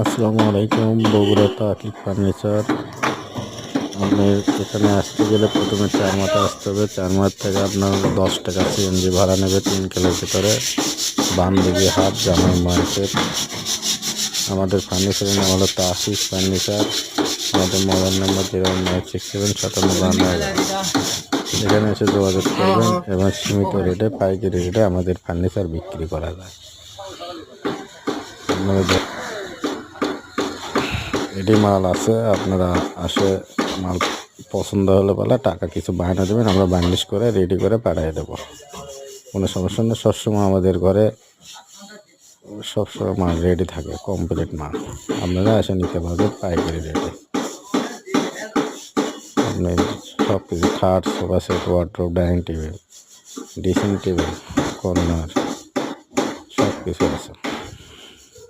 আসসালামু আলাইকুম। বগুড়া তাকিব ফার্নিচার। আপনি এখানে আসতে গেলে প্রথমে চারমাথা আসতে হবে। চারমাথ থেকে আপনার 10 টাকা সিএনজি ভাড়া নেবে 3 কিলোর ভিতরে। বাম দিকে হাট জামাই মার্কেট। আমাদের ফার্নিচারের নাম হলো তাকিব ফার্নিচার। আমাদের মোবাইল নাম্বার 0196757 এখানে এসে যোগাযোগ করবেন এবং সীমিত রেটে পাইকারি রেটে আমাদের ফার্নিচার বিক্রি করা যায়। আপনাদের রেডি মাল আছে, আপনারা আসে মাল পছন্দ হলে বলে টাকা কিছু বায়না দেবেন, আমরা বার্নিশ করে রেডি করে পাঠিয়ে দেবো। কোনো সমস্যা নেই। সবসময় আমাদের ঘরে সবসময় মাল রেডি থাকে, কমপ্লিট মাল। আপনারা এসে নিতে পারবেন পাইকারি রেটে। আপনি সব কিছু খাট, sofa set, wardrobe, dining table, dressing table, corner সব কিছু আছে।